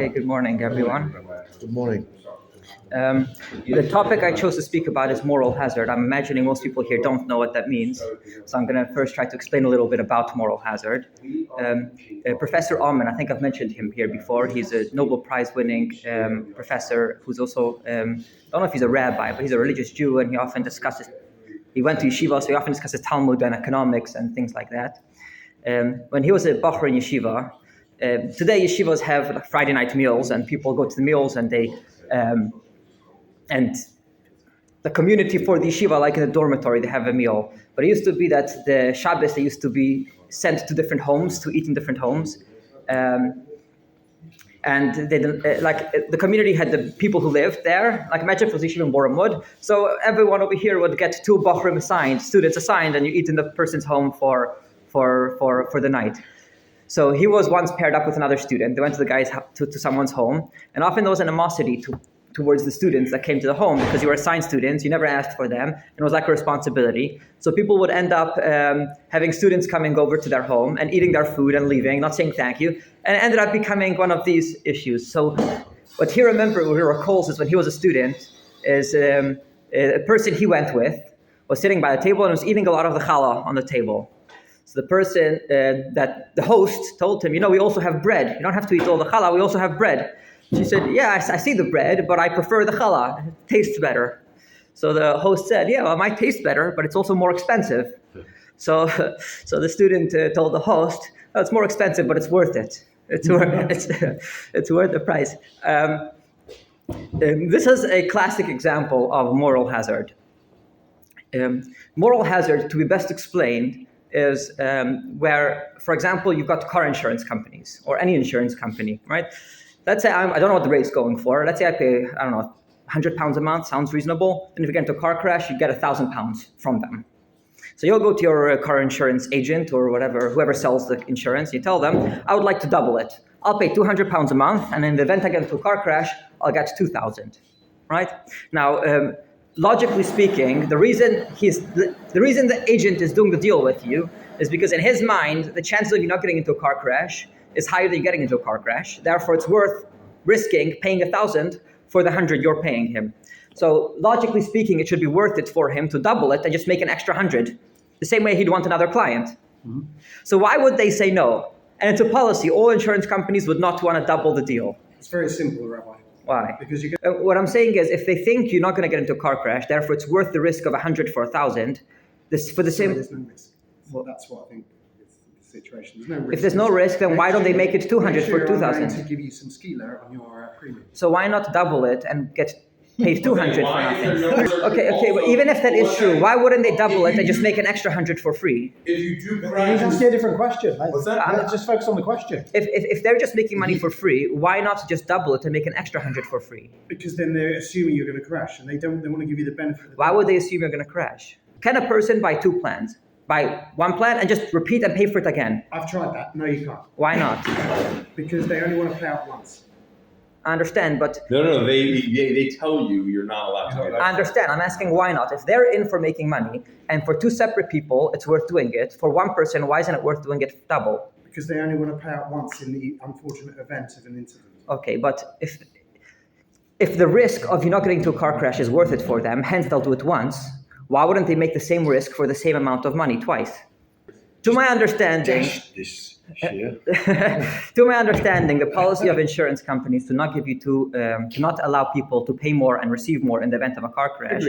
Hey, good morning, everyone. Good morning. The topic I chose to speak about is moral hazard. I'm imagining most people here don't know what that means, so I'm going to first try to explain a little bit about moral hazard. Professor Allman, I think I've mentioned him here before. He's a Nobel Prize-winning professor who's also, I don't know if he's a rabbi, but he's a religious Jew, and he often discusses, he went to yeshiva, so he often discusses Talmud and economics and things like that. When he was a Bachur in yeshiva, today yeshivas have like Friday night meals, and people go to the meals, and they and the community for the yeshiva, like in the dormitory, they have a meal. But it used to be that the Shabbos, they used to be sent to different homes to eat in different homes, and they the community had the people who lived there. Like imagine if it was yeshiva in Borehamwood, so everyone over here would get two Bochurim assigned, students assigned, and you eat in the person's home for the night. So he was once paired up with another student. They went to the guy's to someone's home, and often there was animosity towards the students that came to the home because you were assigned students. You never asked for them, and it was like a responsibility. So people would end up having students coming over to their home and eating their food and leaving, not saying thank you, and it ended up becoming one of these issues. So what he recalls is when he was a student, is a person he went with was sitting by the table and was eating a lot of the challah on the table. So the person, that the host told him, we also have bread. You don't have to eat all the challah, we also have bread. She said, yeah, I see the bread, but I prefer the challah. It tastes better. So the host said, yeah, well, it might taste better, but it's also more expensive. So the student told the host, oh, it's more expensive, but it's worth it. It's worth the price. This is a classic example of moral hazard. Moral hazard, to be best explained, is where, for example, you've got car insurance companies or any insurance company, right? Let's say I don't know what the rate's going for. Let's say I pay, I don't know, £100 a month, sounds reasonable. And if you get into a car crash, you get £1,000 from them. So you'll go to your car insurance agent or whoever sells the insurance. You tell them, I would like to double it. I'll pay £200 a month, and in the event I get into a car crash, I'll get $2,000, right? Now, logically speaking, the reason the agent is doing the deal with you is because in his mind, the chances of you not getting into a car crash is higher than you getting into a car crash. Therefore, it's worth risking paying $1,000 for the 100 you're paying him. So logically speaking, it should be worth it for him to double it and just make an extra 100, the same way he'd want another client. Mm-hmm. So why would they say no? And it's a policy. All insurance companies would not want to double the deal. It's very simple, Rabbi. Why? Because you what I'm saying is, if they think you're not going to get into a car crash, therefore it's worth the risk of 100 for 1,000. This for the same. There's no risk. Well, that's what I think is the situation. There's no risk. If there's no risk, then why don't they make it 200 for 2,000? To give you some skila on your premium. So why not double it and get paid 200 for nothing? Okay, but even if that is true, why wouldn't they double it and just make an extra 100 for free? If you do He's asking a different question. What's that? Let's just focus on the question. If they're just making money for free, why not just double it and make an extra 100 for free? Because then they're assuming you're going to crash, and they want to give you the benefit. Why would they assume you're going to crash? Can a person buy two plans? Buy one plan and just repeat and pay for it again? I've tried that. No, you can't. Why not? Because they only want to pay out once. I understand, but... No, they tell you you're not allowed to do that. I understand. I'm asking why not? If they're in for making money, and for two separate people, it's worth doing it. For one person, why isn't it worth doing it double? Because they only want to pay out once in the unfortunate event of an incident. Okay, but if the risk of you not getting into a car crash is worth it for them, hence they'll do it once, why wouldn't they make the same risk for the same amount of money twice? To my understanding... To my understanding, the policy of insurance companies to not allow people to pay more and receive more in the event of a car crash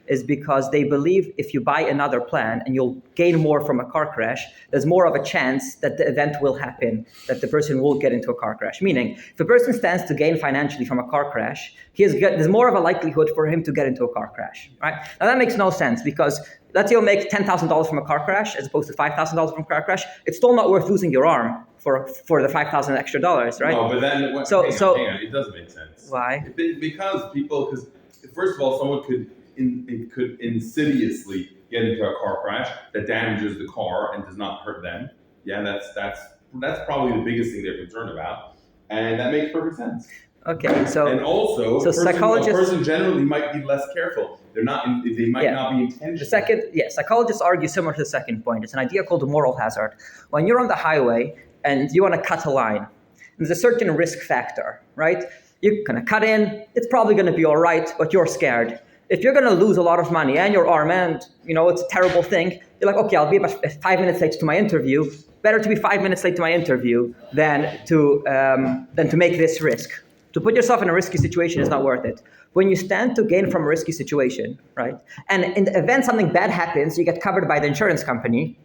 is because they believe if you buy another plan and you'll gain more from a car crash, there's more of a chance that the event will happen, that the person will get into a car crash. Meaning, if a person stands to gain financially from a car crash, there's more of a likelihood for him to get into a car crash. Right? Now that makes no sense because let's say you'll make $10,000 from a car crash as opposed to $5,000 from a car crash. It's still not worth losing your arm for the $5,000 extra dollars, right? No, but then hang on, it doesn't make sense. Why? Because first of all, someone could insidiously get into a car crash that damages the car and does not hurt them. Yeah, that's probably the biggest thing they're concerned about, and that makes perfect sense. Okay, so and also, so a person generally might be less careful. They might not be intentional. Psychologists argue similar to the second point. It's an idea called moral hazard. When you're on the highway and you want to cut a line, There's a certain risk factor, right? You're gonna cut in, it's probably gonna be all right, but you're scared. If you're gonna lose a lot of money and your arm and it's a terrible thing, you're like, okay, I'll be about 5 minutes late to my interview. Better to be 5 minutes late to my interview than to make this risk. To put yourself in a risky situation is not worth it. When you stand to gain from a risky situation, right? And in the event something bad happens, you get covered by the insurance company,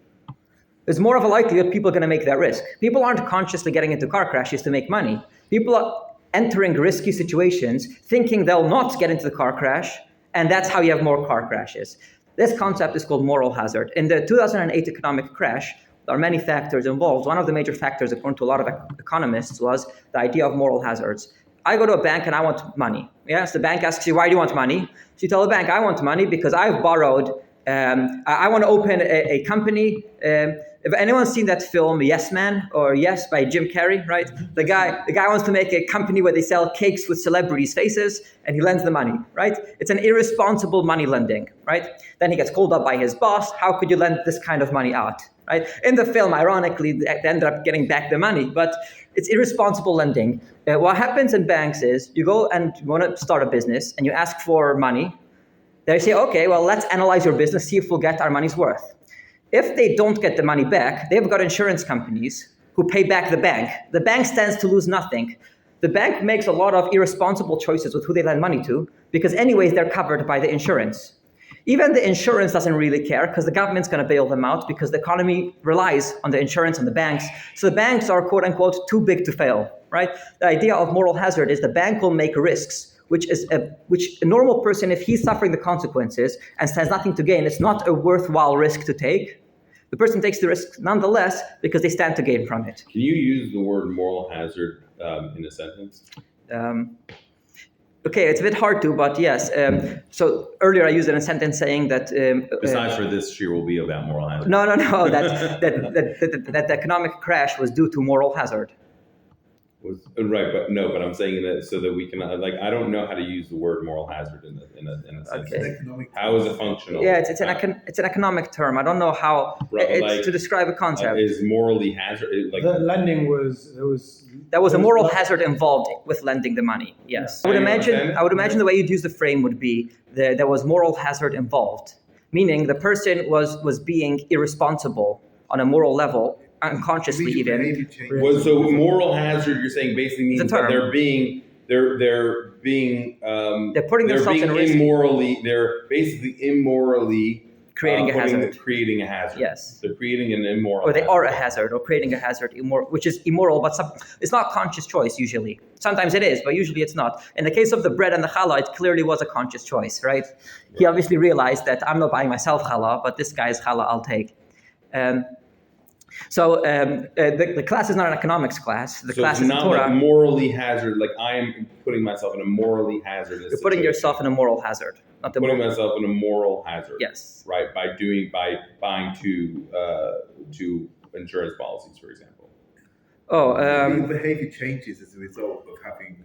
there's more of a likelihood people are going to make that risk. People aren't consciously getting into car crashes to make money. People are entering risky situations thinking they'll not get into the car crash, and that's how you have more car crashes. This concept is called moral hazard. In the 2008 economic crash, there are many factors involved. One of the major factors, according to a lot of economists, was the idea of moral hazards. I go to a bank and I want money. Yes, the bank asks you, why do you want money? So you tell the bank, I want money because I've borrowed, I want to open a company. If anyone's seen that film, Yes Man, or Yes by Jim Carrey, right? The guy wants to make a company where they sell cakes with celebrities' faces, and he lends the money, right? It's an irresponsible money lending, right? Then he gets called up by his boss. How could you lend this kind of money out, right? In the film, ironically, they ended up getting back the money, but it's irresponsible lending. What happens in banks is you go and you want to start a business, and you ask for money. They say, okay, well, let's analyze your business, see if we'll get our money's worth. If they don't get the money back, they've got insurance companies who pay back the bank. The bank stands to lose nothing. The bank makes a lot of irresponsible choices with who they lend money to because anyways, they're covered by the insurance. Even the insurance doesn't really care because the government's going to bail them out because the economy relies on the insurance and the banks. So the banks are, quote unquote, too big to fail, right? The idea of moral hazard is the bank will make risks which a normal person, if he's suffering the consequences and has nothing to gain, it's not a worthwhile risk to take. The person takes the risk nonetheless because they stand to gain from it. Can you use the word moral hazard in a sentence? Okay, it's a bit hard to, but yes. So earlier I used it in a sentence saying that... Besides for this year will be about moral hazard. No. that the economic crash was due to moral hazard. Right, but I'm saying that so that we can I don't know how to use the word moral hazard in a sense. Okay. How is it functional? Yeah, it's an economic term. I don't know how to describe a concept. Is morally hazard the lending there was a moral hazard involved with lending the money. Yes, I would imagine the way you'd use the frame would be there was moral hazard involved, meaning the person was being irresponsible on a moral level. Unconsciously even. So moral hazard, you're saying basically means that they're putting themselves in risk. They're basically immorally creating a hazard. Creating a hazard. Yes. They're creating an immoral. Or they are a hazard, or creating a hazard, which is immoral, but it's not conscious choice usually. Sometimes it is, but usually it's not. In the case of the bread and the challah, it clearly was a conscious choice, right? He obviously realized that I'm not buying myself challah, but this guy's challah I'll take. So the class is not an economics class. The class is Torah. So it's not morally hazard. Like I am putting myself in a morally hazardous. You're putting yourself in a moral hazard. Not the putting myself in a moral hazard. Yes. Right. By buying two insurance policies, for example. The behavior changes as a result of having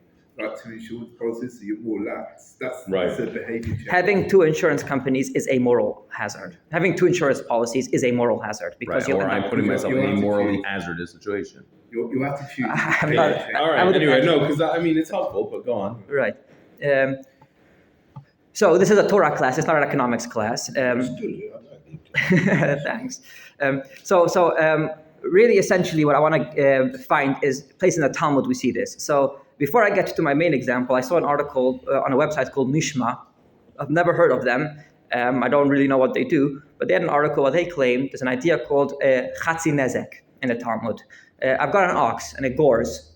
two insurance policies, so you're more lax. That's a behavior change. Having two insurance companies is a moral hazard. Having two insurance policies is a moral hazard because or I'm putting myself in a morally hazardous situation. Your attitude. All right. Anyway, no, because it's helpful, but go on. Right. So this is a Torah class. It's not an economics class. Thanks. Really, essentially, what I want to find is a place in the Talmud we see this. So before I get to my main example, I saw an article on a website called Nishma. I've never heard of them. I don't really know what they do, but they had an article where they claim there's an idea called Chatzi Nezek in the Talmud. I've got an ox and it gores.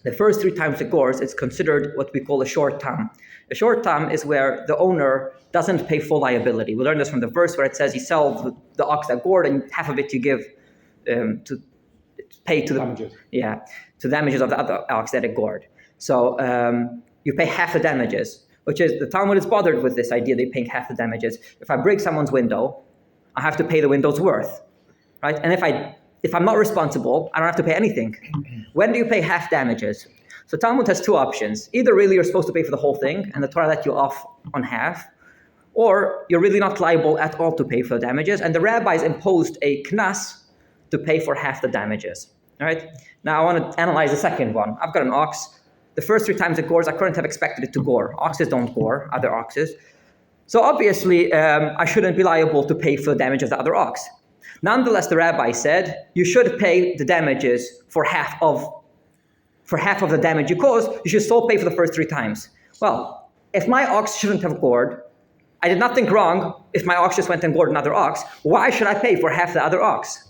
The first 3 times it gores, it's considered what we call a short tam. A short tam is where the owner doesn't pay full liability. We learned this from the verse where it says you sell the ox that gored and half of it you give to pay to the damages. To damages of the other ox that it gored. So you pay half the damages, which is the Talmud is bothered with this idea they paying half the damages. If I break someone's window, I have to pay the window's worth, right? And if I'm not responsible, I don't have to pay anything. When do you pay half damages? So Talmud has 2 options. Either really you're supposed to pay for the whole thing, and the Torah let you off on half, or you're really not liable at all to pay for the damages, and the rabbis imposed a knas to pay for half the damages. All right. Now I want to analyze the second one. I've got an ox. The first 3 times it gores, I couldn't have expected it to gore. Oxes don't gore, other oxes. So obviously, I shouldn't be liable to pay for the damage of the other ox. Nonetheless, the rabbi said, you should pay the damages for half of the damage you caused. You should still pay for the first 3 times. Well, if my ox shouldn't have gored, I did nothing wrong if my ox just went and gored another ox. Why should I pay for half the other ox?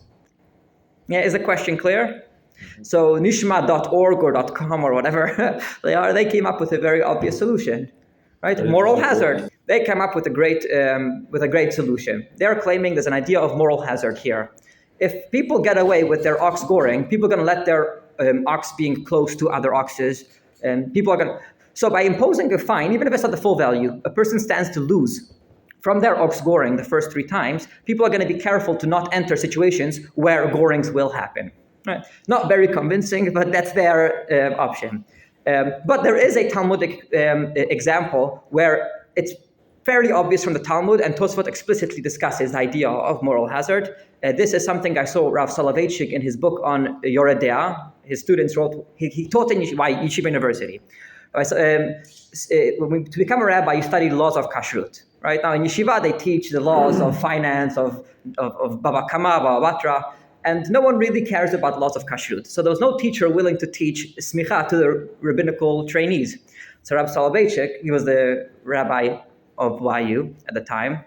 Yeah, is the question clear? So nishma.org or .com or whatever they came up with a very obvious solution, right? Moral hazard. They came up with a great solution. They're claiming there's an idea of moral hazard here. If people get away with their ox goring, people are going to let their ox being close to other oxes, and people are going to. So by imposing a fine, even if it's not the full value, a person stands to lose from their ox goring the first 3 times. People are going to be careful to not enter situations where gorings will happen. Right? Not very convincing, but that's their option. But there is a Talmudic example where it's fairly obvious from the Talmud, and Tosfot explicitly discusses the idea of moral hazard. This is something I saw Rav Soloveitchik in his book on Yoredea. His students wrote, he taught in Yeshiva University. To become a rabbi, you study the laws of kashrut. Right now in Yeshiva, they teach the laws of finance, of Baba Kama, Baba Batra, and no one really cares about laws of kashrut. So there was no teacher willing to teach smicha to the rabbinical trainees. So Rabbi Soloveitchik, he was the rabbi of YU at the time.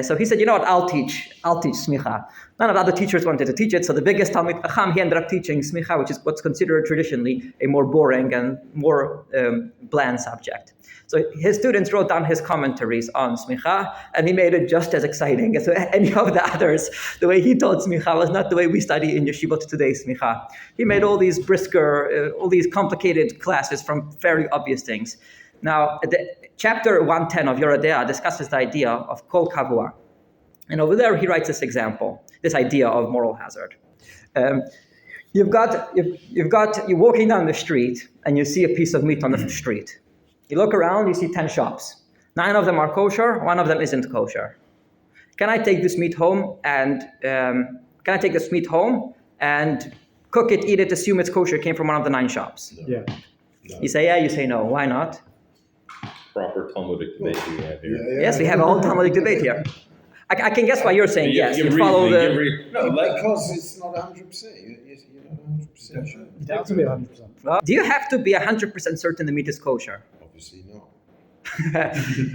So he said, you know what, I'll teach smicha. None of the other teachers wanted to teach it, so the biggest Talmid Chacham, he ended up teaching smicha, which is what's considered traditionally a more boring and more bland subject. So his students wrote down his commentaries on smicha, and he made it just as exciting as any of the others. The way he taught smicha was not the way we study in yeshivot today smicha. He made all these brisker, all these complicated classes from very obvious things. Now, chapter 110 of Yoredea discusses the idea of kol kavua. And over there, he writes this example, this idea of moral hazard. You're walking down the street and you see a piece of meat on the street. You look around, you see 10 shops. 9 of them are kosher, 1 of them isn't kosher. Can I take this meat home and cook it, eat it, assume it's kosher, came from one of the 9 shops? Yeah. You say yeah, you say no. Why not? Proper Talmudic debate we have here. Yes, we have a whole Talmudic debate here. I can guess why you're saying yes. You follow because it's not 100%. You're not 100% sure. You have to be 100%. Well, do you have to be 100% certain the meat is kosher? Obviously not.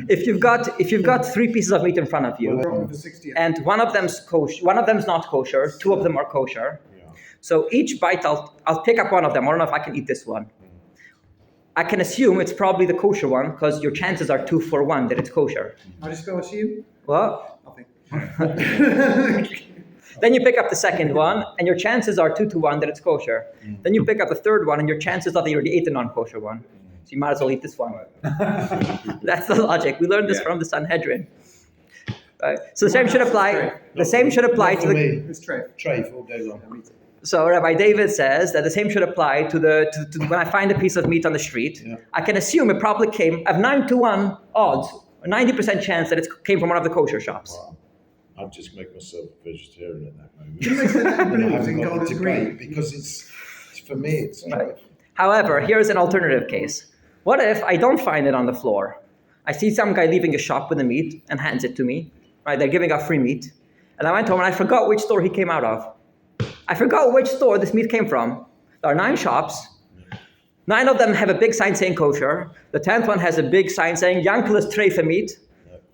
If you've got 3 pieces of meat in front of you, and one of them's kosher, one of them's not kosher, 2 of them are kosher. Yeah. So each bite, I'll pick up one of them. I don't know if I can eat this one. I can assume it's probably the kosher one because your chances are 2 for 1 that it's kosher. I just go assume. Well, Nothing. then you pick up the second one, and your chances are 2 to 1 that it's kosher. Then you pick up the third one, and your chances are that you already ate the non-kosher one. So you might as well eat this one. That's the logic. We learned this from the Sanhedrin. So the same should apply. The same should apply to the. It's treif. Treif all day long. So Rabbi David says that the same should apply to when I find a piece of meat on the street. Yeah. I can assume it probably came. I have 9 to 1 odds, a 90% chance that it came from one of the kosher shops. Wow. I'd just make myself a vegetarian at that moment. You make that And I believe haven't in got God the is debate green. because it's for me it's Right. treif. However, here's an alternative case. What if I don't find it on the floor? I see some guy leaving a shop with the meat and hands it to me. Right? They're giving out free meat. And I went home and I forgot which store he came out of. I forgot which store this meat came from. There are 9 shops. 9 of them have a big sign saying kosher. The 10th one has a big sign saying Yankelis treifa meat,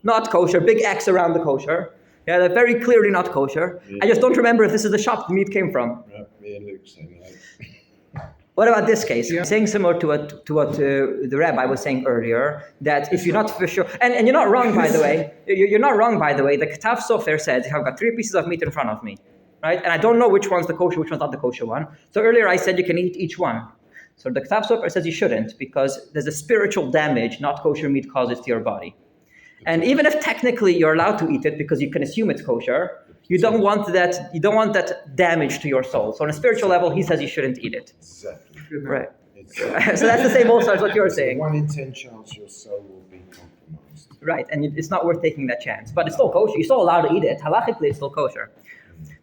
not kosher, big X around the kosher. Yeah, they're very clearly not kosher. Yeah. I just don't remember if this is the shop the meat came from. Yeah, me and Luke saying that. What about this case? Yeah. Saying similar to what the rabbi was saying earlier, that if you're not for sure, and you're not wrong, by the way, you're not wrong, by the way, the Ketav Sofer said, I've got 3 pieces of meat in front of me, right? And I don't know which one's the kosher, which one's not the kosher one. So earlier I said you can eat each one. So the Ketav Sofer says you shouldn't, because there's a spiritual damage not kosher meat causes to your body. And even if technically you're allowed to eat it because you can assume it's kosher, you don't want that damage to your soul. So on a spiritual level, he says you shouldn't eat it. Exactly. Right. It's, So that's the same also as what you're saying. 1 in 10 chance your soul will be compromised. Right, and it's not worth taking that chance. But it's still kosher. You're still allowed to eat it. Halachically, it's still kosher.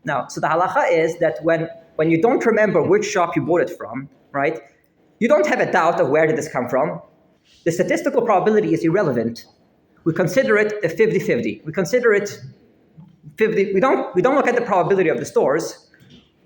Now, so the halacha is that when when you don't remember which shop you bought it from, right? You don't have a doubt of where did this come from. The statistical probability is irrelevant. We consider it a 50-50. We consider it 50. We don't look at the probability of the stores.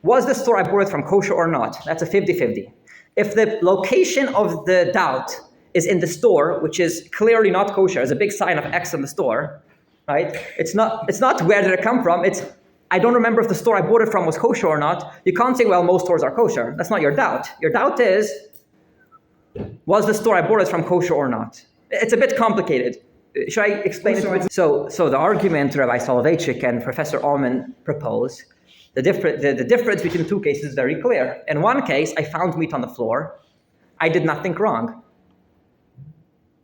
Was the store I bought it from kosher or not? That's a 50-50. If the location of the doubt is in the store, which is clearly not kosher, there's a big sign of X on the store, right? It's not where did it come from, it's I don't remember if the store I bought it from was kosher or not. You can't say, well, most stores are kosher. That's not your doubt. Your doubt is, was the store I bought it from kosher or not? It's a bit complicated. Should I explain it? So the argument Rabbi Soloveitchik and Professor Allman propose, the difference between the two cases is very clear. In one case, I found meat on the floor. I did nothing wrong.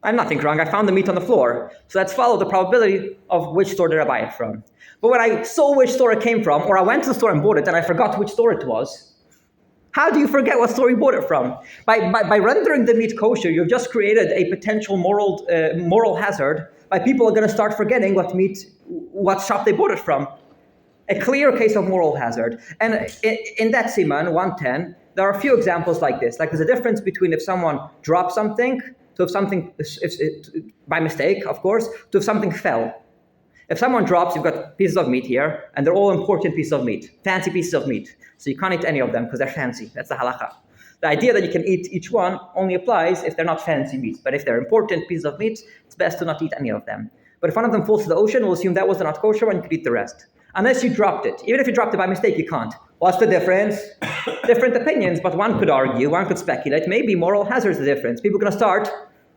I'm nothing wrong. I found the meat on the floor. So let's follow the probability of which store did I buy it from. But when I saw which store it came from, or I went to the store and bought it and I forgot which store it was, how do you forget what store you bought it from? By rendering the meat kosher, you've just created a potential moral hazard by people are going to start forgetting what shop they bought it from. A clear case of moral hazard. And in that Siman 110, there are a few examples like this. Like there's a difference between if someone drops something, to if something, by mistake, of course, to if something fell. If someone drops, you've got pieces of meat here, and they're all important pieces of meat, fancy pieces of meat. So you can't eat any of them because they're fancy. That's the halacha. The idea that you can eat each one only applies if they're not fancy meats. But if they're important pieces of meat, it's best to not eat any of them. But if one of them falls to the ocean, we'll assume that was the not kosher one, you could eat the rest. Unless you dropped it. Even if you dropped it by mistake, you can't. What's the difference? Different opinions, but one could argue, one could speculate, maybe moral hazard's the difference. People are going to start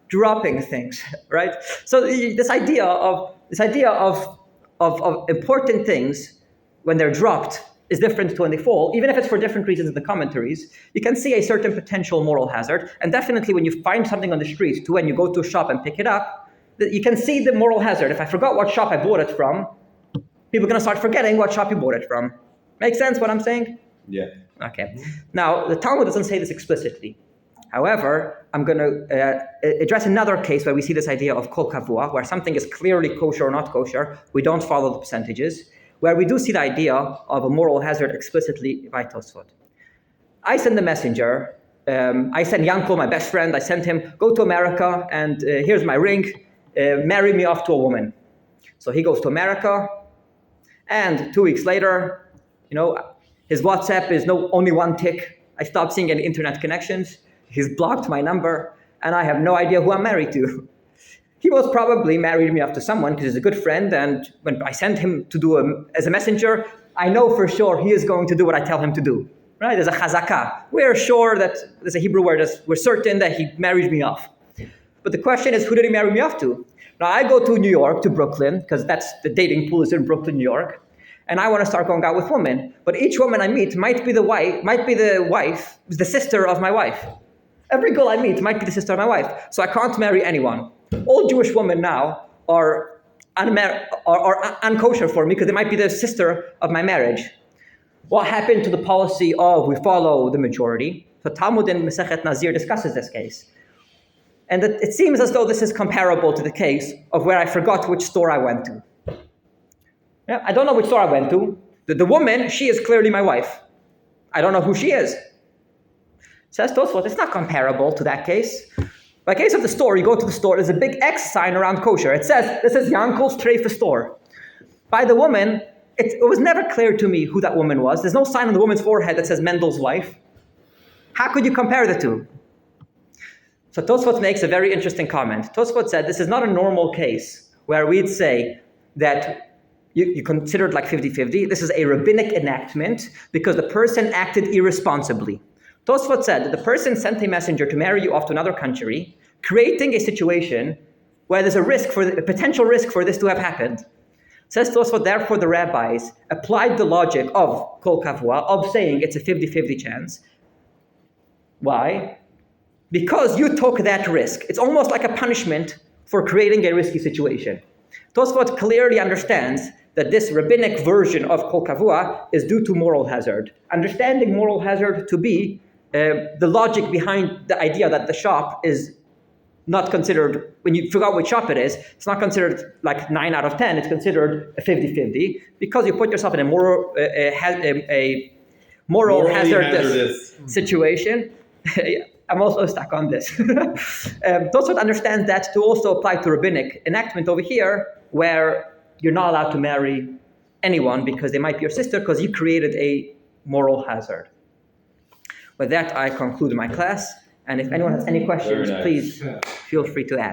dropping things, right? So this idea of important things when they're dropped is different to when they fall, even if it's for different reasons in the commentaries. You can see a certain potential moral hazard, and definitely when you find something on the street to when you go to a shop and pick it up, you can see the moral hazard. If I forgot what shop I bought it from, people are going to start forgetting what shop you bought it from. Make sense what I'm saying? Yeah. Okay. Now, the Talmud doesn't say this explicitly. However, I'm going to address another case where we see this idea of kol kavua, where something is clearly kosher or not kosher. We don't follow the percentages. Where we do see the idea of a moral hazard explicitly by Tosfot. I send the messenger. I send Yankel, my best friend. I sent him, go to America, and here's my ring. Marry me off to a woman. So he goes to America, and 2 weeks later, his WhatsApp is only one tick. I stopped seeing any internet connections. He's blocked my number, and I have no idea who I'm married to. He was probably married me off to someone because he's a good friend, and when I sent him to do as a messenger, I know for sure he is going to do what I tell him to do. Right? There's a chazakah. We're sure that there's a Hebrew word. We're certain that he married me off. But the question is, who did he marry me off to? Now I go to New York, to Brooklyn, because that's the dating pool is in Brooklyn, New York. And I want to start going out with women. But each woman I meet might be the sister of my wife. Every girl I meet might be the sister of my wife. So I can't marry anyone. All Jewish women now are unkosher for me because they might be the sister of my marriage. What happened to the policy of we follow the majority? So Talmud in Masechet Nazir discusses this case. And it seems as though this is comparable to the case of where I forgot which store I went to. Yeah, I don't know which store I went to. The woman, she is clearly my wife. I don't know who she is. Says Tosfot, it's not comparable to that case. By case of the store, you go to the store, there's a big X sign around kosher. This is Yankel's Treifa store. By the woman, it was never clear to me who that woman was. There's no sign on the woman's forehead that says Mendel's wife. How could you compare the two? So Tosfot makes a very interesting comment. Tosfot said this is not a normal case where we'd say that you consider it like 50-50. This is a rabbinic enactment because the person acted irresponsibly. Tosfot said that the person sent a messenger to marry you off to another country, creating a situation where there's a potential risk for this to have happened. Says Tosfot, therefore the rabbis applied the logic of kol kavua, of saying it's a 50-50 chance. Why? Because you took that risk. It's almost like a punishment for creating a risky situation. Tosfot clearly understands that this rabbinic version of kol kavua is due to moral hazard. Understanding moral hazard to be the logic behind the idea that the shop is not considered, when you figure out which shop it is, it's not considered like 9 out of 10, it's considered a 50-50 because you put yourself in a moral Morally hazardous situation. I'm also stuck on this. Those would understand that to also apply to rabbinic enactment over here, where you're not allowed to marry anyone because they might be your sister because you created a moral hazard. With that, I conclude my class. And if anyone has any questions, Very nice. please feel free to ask.